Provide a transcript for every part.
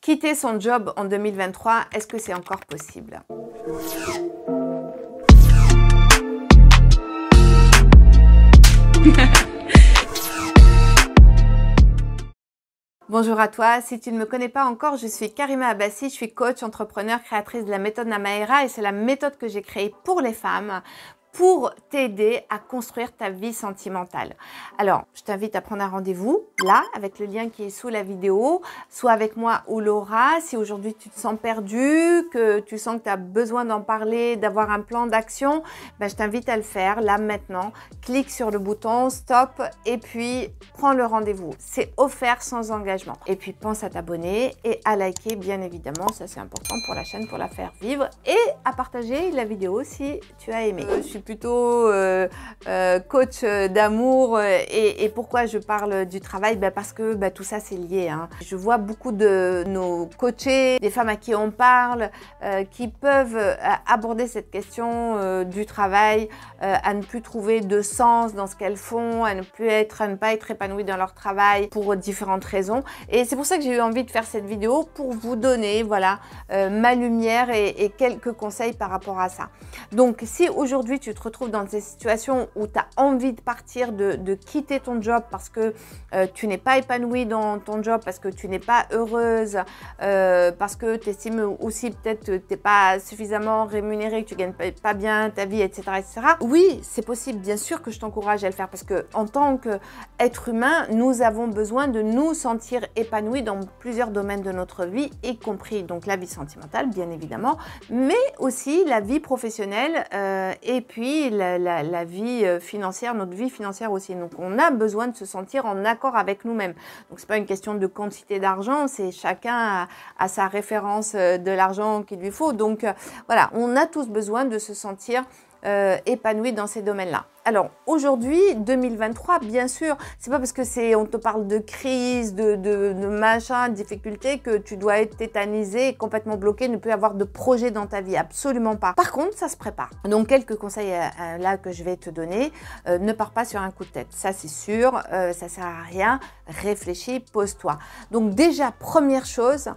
Quitter son job en 2023, est-ce que c'est encore possible? Bonjour à toi, si tu ne me connais pas encore, je suis Karima Abbassi, je suis coach, entrepreneur, créatrice de la méthode Namaera et c'est la méthode que j'ai créée pour les femmes pour t'aider à construire ta vie sentimentale. Alors, je t'invite à prendre un rendez-vous là, avec le lien qui est sous la vidéo, soit avec moi ou Laura. Si aujourd'hui tu te sens perdu, que tu sens que tu as besoin d'en parler, d'avoir un plan d'action, ben, je t'invite à le faire là maintenant. Clique sur le bouton stop et puis prends le rendez-vous. C'est offert sans engagement. Et puis pense à t'abonner et à liker bien évidemment, ça c'est important pour la chaîne, pour la faire vivre et à partager la vidéo si tu as aimé. Je suis plutôt coach d'amour et pourquoi je parle du travail? Ben parce que tout ça c'est lié. Hein. Je vois beaucoup de nos coachés, des femmes à qui on parle, qui peuvent aborder cette question du travail, à ne plus trouver de sens dans ce qu'elles font, à ne pas être épanouies dans leur travail pour différentes raisons. Et c'est pour ça que j'ai eu envie de faire cette vidéo pour vous donner voilà, ma lumière et quelques conseils par rapport à ça. Donc si aujourd'hui tu te retrouves dans des situations où tu as envie de partir, de quitter ton job parce que tu n'es pas épanouie dans ton job, parce que tu n'es pas heureuse, parce que tu estimes aussi peut-être que tu n'es pas suffisamment rémunérée, que tu ne gagnes pas bien ta vie, etc. etc. Oui, c'est possible, bien sûr que je t'encourage à le faire parce qu'en tant qu'être humain, nous avons besoin de nous sentir épanouis dans plusieurs domaines de notre vie, y compris donc la vie sentimentale, bien évidemment, mais aussi la vie professionnelle et puis la vie financière, notre vie financière aussi. Donc on a besoin de se sentir en accord avec nous-mêmes. Donc c'est pas une question de quantité d'argent, c'est chacun a sa référence de l'argent qu'il lui faut. Donc voilà, on a tous besoin de se sentir épanoui dans ces domaines-là. Alors aujourd'hui, 2023, bien sûr, c'est pas parce que on te parle de crise, de machin, de difficultés que tu dois être tétanisé, complètement bloqué, ne plus avoir de projet dans ta vie, absolument pas. Par contre, ça se prépare. Donc quelques conseils là que je vais te donner, ne pars pas sur un coup de tête, ça c'est sûr, ça sert à rien, réfléchis, pose-toi. Donc déjà, première chose,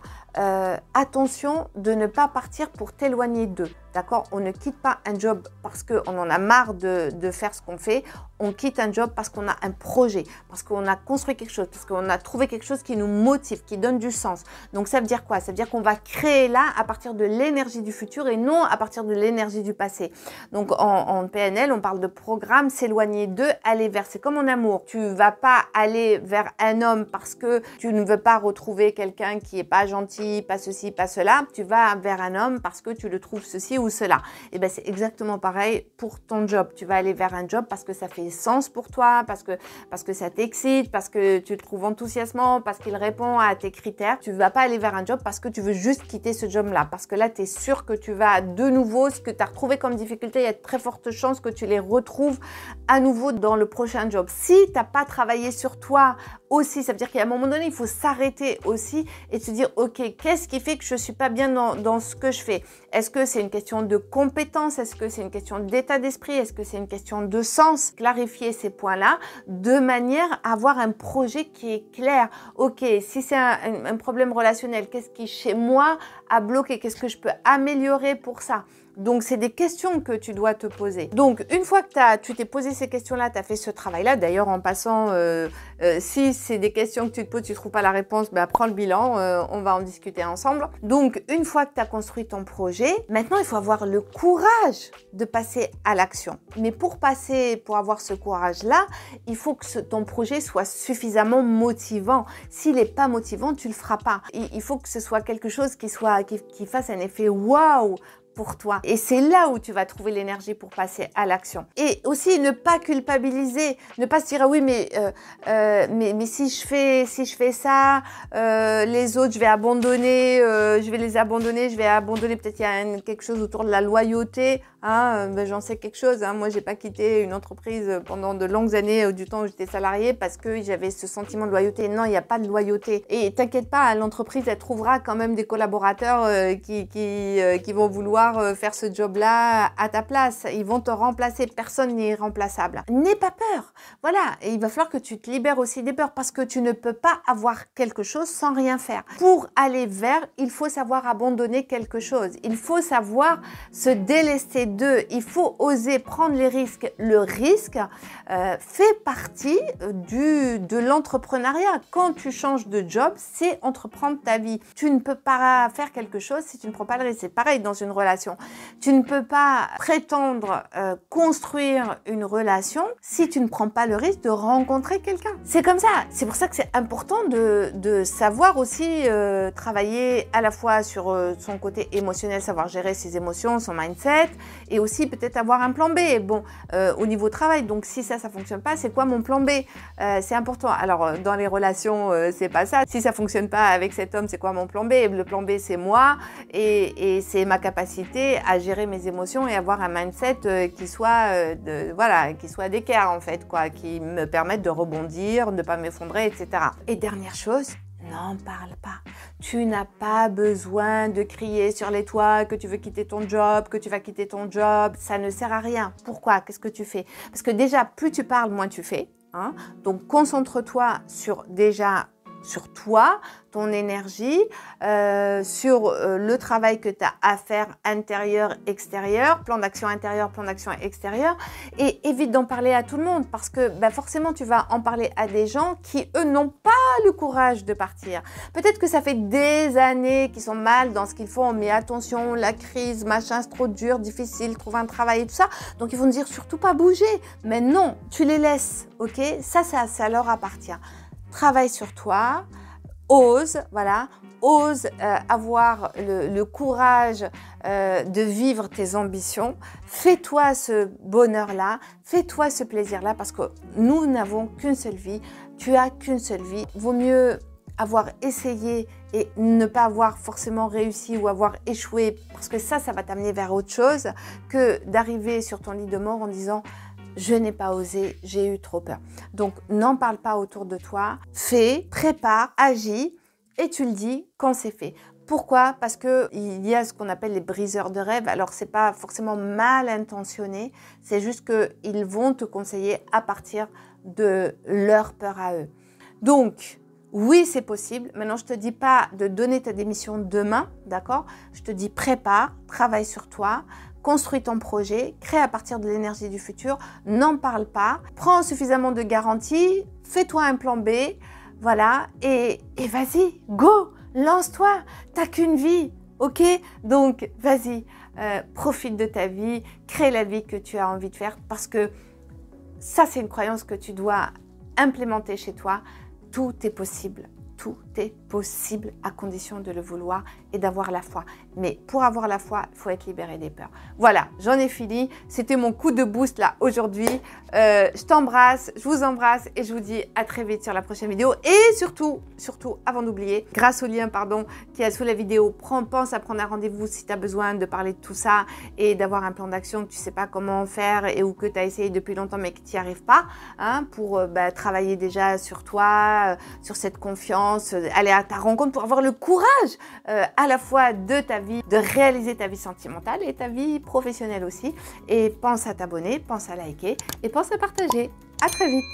attention de ne pas partir pour t'éloigner d'eux, d'accord? On ne quitte pas un job parce qu'on en a marre de faire ce qu'on fait, on quitte un job parce qu'on a un projet, parce qu'on a construit quelque chose, parce qu'on a trouvé quelque chose qui nous motive, qui donne du sens. Donc ça veut dire quoi? Ça veut dire qu'on va créer là à partir de l'énergie du futur et non à partir de l'énergie du passé. Donc en PNL, on parle de programme, s'éloigner d'eux, aller vers. C'est comme en amour. Tu ne vas pas aller vers un homme parce que tu ne veux pas retrouver quelqu'un qui n'est pas gentil, pas ceci, pas cela. Tu vas vers un homme parce que tu le trouves ceci ou cela. Et bien c'est exactement pareil pour ton job. Tu vas aller vers un job parce que ça fait sens pour toi, parce que ça t'excite, parce que tu le trouves enthousiasmant, parce qu'il répond à tes critères. Tu ne vas pas aller vers un job parce que tu veux juste quitter ce job-là, parce que là, tu es sûr que tu vas de nouveau, ce que tu as retrouvé comme difficulté, il y a de très fortes chances que tu les retrouves à nouveau dans le prochain job. Si tu n'as pas travaillé sur toi aussi, ça veut dire qu'à un moment donné, il faut s'arrêter aussi et se dire, ok, qu'est-ce qui fait que je ne suis pas bien dans ce que je fais? Est-ce que c'est une question de compétence? Est-ce que c'est une question d'état d'esprit? Est-ce que c'est une question de sens? Clarifier ces points-là de manière à avoir un projet qui est clair. Ok, si c'est un problème relationnel, qu'est-ce qui chez moi a bloqué? Qu'est-ce que je peux améliorer pour ça? Donc, c'est des questions que tu dois te poser. Donc, une fois que tu t'es posé ces questions-là, tu as fait ce travail-là. D'ailleurs, en passant, si c'est des questions que tu te poses, tu ne trouves pas la réponse, prends le bilan, on va en discuter ensemble. Donc, une fois que tu as construit ton projet, maintenant, il faut avoir le courage de passer à l'action. Mais pour avoir ce courage-là, il faut que ton projet soit suffisamment motivant. S'il n'est pas motivant, tu ne le feras pas. Il faut que ce soit quelque chose qui fasse un effet waouh pour toi. Et c'est là où tu vas trouver l'énergie pour passer à l'action. Et aussi, ne pas culpabiliser, ne pas se dire, ah oui, mais si je fais ça, les autres, je vais les abandonner, je vais abandonner, peut-être il y a quelque chose autour de la loyauté, hein, j'en sais quelque chose, hein. Moi, j'ai pas quitté une entreprise pendant de longues années, du temps où j'étais salariée, parce que j'avais ce sentiment de loyauté. Non, il n'y a pas de loyauté. Et t'inquiète pas, l'entreprise, elle trouvera quand même des collaborateurs qui vont vouloir pouvoir faire ce job-là à ta place. Ils vont te remplacer. Personne n'est irremplaçable. N'aie pas peur. Voilà. Et il va falloir que tu te libères aussi des peurs parce que tu ne peux pas avoir quelque chose sans rien faire. Pour aller vers, il faut savoir abandonner quelque chose. Il faut savoir se délester d'eux. Il faut oser prendre les risques. Le risque fait partie de l'entrepreneuriat. Quand tu changes de job, c'est entreprendre ta vie. Tu ne peux pas faire quelque chose si tu ne prends pas le risque. C'est pareil dans une relation. Tu ne peux pas prétendre construire une relation si tu ne prends pas le risque de rencontrer quelqu'un. C'est comme ça. C'est pour ça que c'est important de savoir aussi travailler à la fois sur son côté émotionnel, savoir gérer ses émotions, son mindset, et aussi peut-être avoir un plan B. Bon, au niveau travail, donc si ça fonctionne pas, c'est quoi mon plan B? C'est important. Alors, dans les relations, c'est pas ça. Si ça fonctionne pas avec cet homme, c'est quoi mon plan B? Le plan B, c'est moi et c'est ma capacité à gérer mes émotions et avoir un mindset qui soit qui soit d'équerre en fait, quoi, qui me permette de rebondir, de ne pas m'effondrer, etc. Et dernière chose, n'en parle pas. Tu n'as pas besoin de crier sur les toits que tu veux quitter ton job, que tu vas quitter ton job. Ça ne sert à rien. Pourquoi? Qu'est-ce que tu fais? Parce que déjà, plus tu parles, moins tu fais. Hein? Donc, concentre-toi sur toi, ton énergie, sur le travail que tu as à faire intérieur, extérieur, plan d'action intérieur, plan d'action extérieur, et évite d'en parler à tout le monde parce que forcément tu vas en parler à des gens qui eux n'ont pas le courage de partir. Peut-être que ça fait des années qu'ils sont mal dans ce qu'ils font, mais attention, la crise, machin, c'est trop dur, difficile, trouver un travail et tout ça, donc ils vont te dire surtout pas bouger, mais non, tu les laisses, ok? Ça leur appartient. Travaille sur toi, ose avoir le courage de vivre tes ambitions. Fais-toi ce bonheur-là, fais-toi ce plaisir-là parce que nous n'avons qu'une seule vie, tu as qu'une seule vie. Vaut mieux avoir essayé et ne pas avoir forcément réussi ou avoir échoué parce que ça va t'amener vers autre chose que d'arriver sur ton lit de mort en disant je n'ai pas osé, j'ai eu trop peur. Donc, n'en parle pas autour de toi. Fais, prépare, agis et tu le dis quand c'est fait. Pourquoi? Parce qu'il y a ce qu'on appelle les briseurs de rêves. Alors, ce n'est pas forcément mal intentionné. C'est juste qu'ils vont te conseiller à partir de leur peur à eux. Donc, oui, c'est possible. Maintenant, je ne te dis pas de donner ta démission demain, d'accord? Je te dis prépare, travaille sur toi. Construis ton projet, crée à partir de l'énergie du futur, n'en parle pas, prends suffisamment de garanties, fais-toi un plan B, voilà, et vas-y, go, lance-toi, t'as qu'une vie, ok? Donc, vas-y, profite de ta vie, crée la vie que tu as envie de faire, parce que ça, c'est une croyance que tu dois implémenter chez toi, tout est possible. Tout est possible à condition de le vouloir et d'avoir la foi. Mais pour avoir la foi, il faut être libéré des peurs. Voilà, j'en ai fini. C'était mon coup de boost là aujourd'hui. Je t'embrasse, je vous embrasse et je vous dis à très vite sur la prochaine vidéo. Et surtout, avant d'oublier, grâce au lien qui est sous la vidéo, pense à prendre un rendez-vous si tu as besoin de parler de tout ça et d'avoir un plan d'action que tu ne sais pas comment faire et ou que tu as essayé depuis longtemps mais que tu n'y arrives pas, hein, pour travailler déjà sur toi, sur cette confiance, aller à ta rencontre pour avoir le courage à la fois de ta vie, de réaliser ta vie sentimentale et ta vie professionnelle aussi. Et pense à t'abonner, pense à liker et pense à partager. À très vite.